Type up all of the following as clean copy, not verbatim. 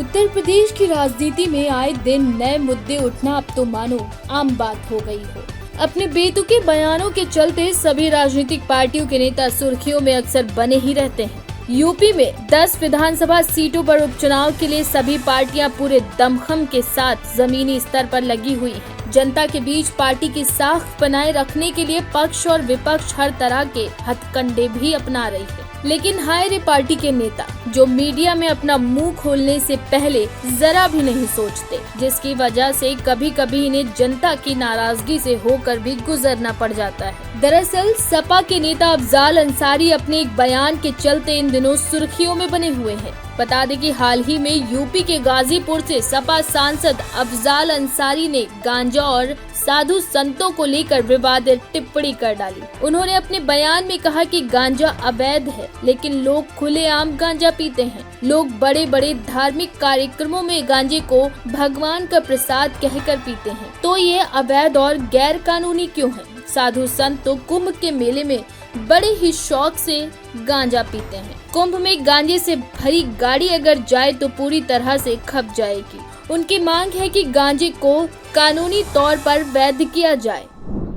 उत्तर प्रदेश की राजनीति में आए दिन नए मुद्दे उठना अब तो मानो आम बात हो गई हो। अपने बेतुके बयानों के चलते सभी राजनीतिक पार्टियों के नेता सुर्खियों में अक्सर बने ही रहते हैं। यूपी में 10 विधानसभा सीटों पर उपचुनाव के लिए सभी पार्टियां पूरे दमखम के साथ जमीनी स्तर पर लगी हुई हैं। जनता के बीच पार्टी की साख बनाए रखने के लिए पक्ष और विपक्ष हर तरह के हथकंडे भी अपना रही है। लेकिन हाय रे पार्टी के नेता जो मीडिया में अपना मुंह खोलने से पहले जरा भी नहीं सोचते, जिसकी वजह से कभी कभी इन्हें जनता की नाराजगी से होकर भी गुजरना पड़ जाता है। दरअसल सपा के नेता अफजाल अंसारी अपने एक बयान के चलते इन दिनों सुर्खियों में बने हुए हैं। बता दें कि हाल ही में यूपी के गाजीपुर से सपा सांसद अफजाल अंसारी ने गांजा और साधु संतों को लेकर विवादित टिप्पणी कर डाली। उन्होंने अपने बयान में कहा कि गांजा अवैध है, लेकिन लोग खुलेआम गांजा पीते हैं। लोग बड़े बड़े धार्मिक कार्यक्रमों में गांजे को भगवान का प्रसाद कहकर पीते हैं, तो ये अवैध और गैर कानूनी क्यों है? साधु संत तो कुंभ के मेले में बड़े ही शौक से गांजा पीते हैं। कुंभ में गांजे से भरी गाड़ी अगर जाए तो पूरी तरह से खप जाएगी। उनकी मांग है कि गांजे को कानूनी तौर पर वैध किया जाए।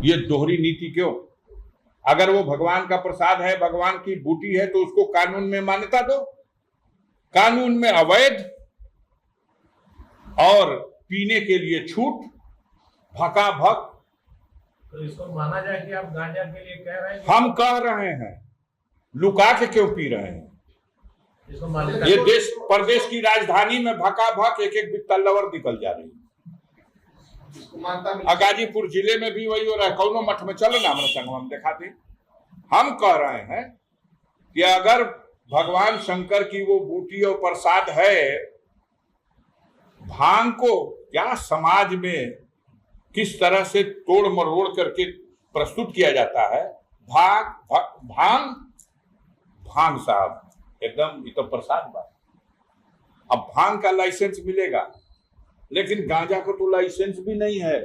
ये दोहरी नीति क्यों? अगर वो भगवान का प्रसाद है, भगवान की बूटी है, तो उसको कानून में मान्यता दो। कानून में अवैध और पीने के लिए छूट, भकाभक। तो इसको माना जाए कि आप गांजा के लिए कह रहे हैं? हम कह रहे हैं, लुका के क्यों पी रहे हैं? इसको ये देश प्रदेश की राजधानी में भकाभक एक एक बित्तलवर निकल जा रही है। गाजीपुर जिले में भी वही हो रहा है। कौनो मठ में चलो ना, हमारे संग हम दिखाते। हम कह रहे हैं कि अगर भगवान शंकर की वो बूटी और प्रसाद है, भांग को क्या समाज में किस तरह से तोड़ मरोड़ करके प्रस्तुत किया जाता है। भांग साहब एकदम, ये तो प्रसाद बात। अब भांग का लाइसेंस मिलेगा, लेकिन गांजा को तो लाइसेंस भी नहीं है।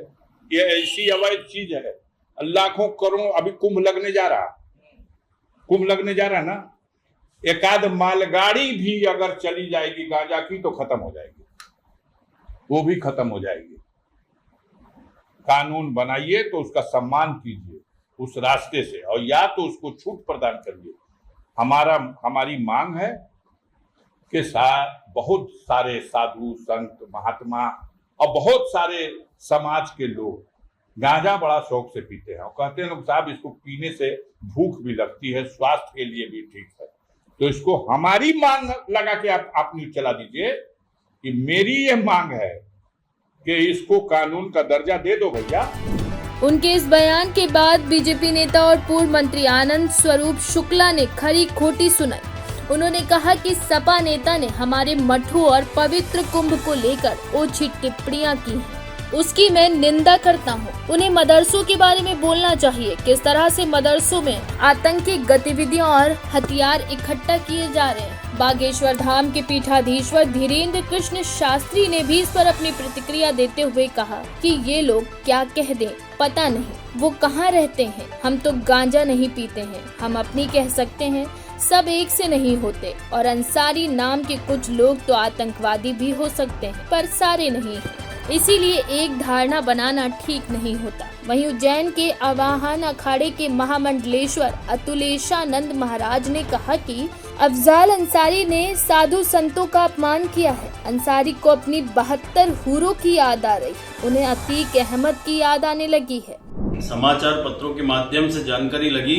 ये ऐसी अवैध चीज है। लाखों करोड़ अभी कुंभ लगने जा रहा ना। एकाध मालगाड़ी भी अगर चली जाएगी गांजा की तो खत्म हो जाएगी, वो भी खत्म हो जाएगी। कानून बनाइए तो उसका सम्मान कीजिए उस रास्ते से, और या तो उसको छूट प्रदान करिए। हमारी मांग है कि बहुत सारे साधु संत महात्मा और बहुत सारे समाज के लोग गांजा बड़ा शौक से पीते हैं और कहते हैं लोग साहब इसको पीने से भूख भी लगती है, स्वास्थ्य के लिए भी ठीक है। तो इसको हमारी मांग लगा के आप न्यूज चला दीजिए कि मेरी ये मांग है कि इसको कानून का दर्जा दे दो भैया। उनके इस बयान के बाद बीजेपी नेता और पूर्व मंत्री आनंद स्वरूप शुक्ला ने खरी खोटी सुनाई। उन्होंने कहा कि सपा नेता ने हमारे मठों और पवित्र कुंभ को लेकर ओछी टिप्पणियां की हैं, उसकी मैं निंदा करता हूं। उन्हें मदरसों के बारे में बोलना चाहिए, किस तरह से मदरसों में आतंकी गतिविधियां और हथियार इकट्ठा किए जा रहे हैं। बागेश्वर धाम के पीठाधीश्वर धीरेन्द्र कृष्ण शास्त्री ने भी इस पर अपनी प्रतिक्रिया देते हुए कहा कि ये लोग क्या कह दें पता नहीं, वो कहाँ रहते हैं। हम तो गांजा नहीं पीते हैं, हम अपनी कह सकते हैं। सब एक से नहीं होते, और अंसारी नाम के कुछ लोग तो आतंकवादी भी हो सकते हैं, पर सारे नहीं हैं। इसीलिए एक धारणा बनाना ठीक नहीं होता। वहीं उज्जैन के आवाहन अखाड़े के महामंडलेश्वर अतुलेशानंद महाराज ने कहा कि अफजाल अंसारी ने साधु संतों का अपमान किया है। अंसारी को अपनी 72 हूरों की याद आ रही, उन्हें अतीक अहमद की याद आने लगी है। समाचार पत्रों के माध्यम से जानकारी लगी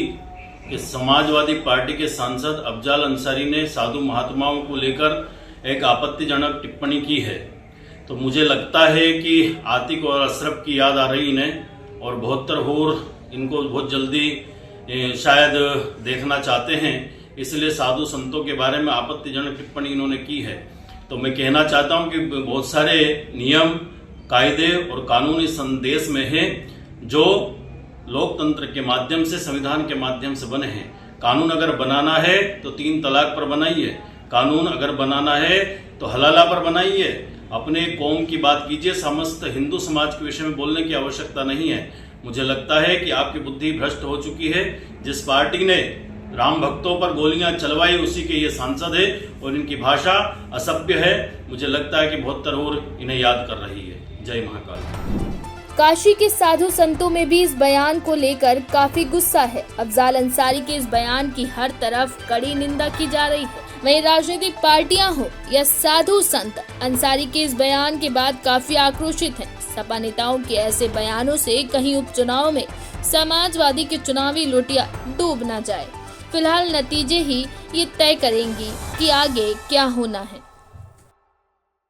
कि समाजवादी पार्टी के सांसद अफजाल अंसारी ने साधु महात्माओं को लेकर एक आपत्तिजनक टिप्पणी की है। तो मुझे लगता है कि आतिक और अशरफ की याद आ रही इन्हें, और 72 हूर इनको बहुत जल्दी शायद देखना चाहते हैं, इसलिए साधु संतों के बारे में आपत्तिजनक टिप्पणी इन्होंने की है। तो मैं कहना चाहता हूं कि बहुत सारे नियम, कायदे और कानूनी संदेश में हैं जो लोकतंत्र के माध्यम से, संविधान के माध्यम से बने हैं। कानून अगर बनाना है तो 3 तलाक पर बनाइए, कानून अगर बनाना है तो हलाला पर बनाइए। अपने कौम की बात कीजिए, समस्त हिंदू समाज के विषय में बोलने की आवश्यकता नहीं है। मुझे लगता है कि आपकी बुद्धि भ्रष्ट हो चुकी है। जिस पार्टी ने राम भक्तों पर गोलियां चलवाई उसी के ये सांसद है और इनकी भाषा असभ्य है। मुझे लगता है कि 72 और इन्हें याद कर रही है। जय महाकाल। काशी के साधु संतों में भी इस बयान को लेकर काफी गुस्सा है। अफजाल अंसारी के इस बयान की हर तरफ कड़ी निंदा की जा रही है। वहीं राजनीतिक पार्टियां हो या साधु संत, अंसारी के इस बयान के बाद काफी आक्रोशित हैं। सपा नेताओं के ऐसे बयानों से कहीं उपचुनाव में समाजवादी की चुनावी लुटिया डूब न जाए। फिलहाल नतीजे ही ये तय करेंगी कि आगे क्या होना है।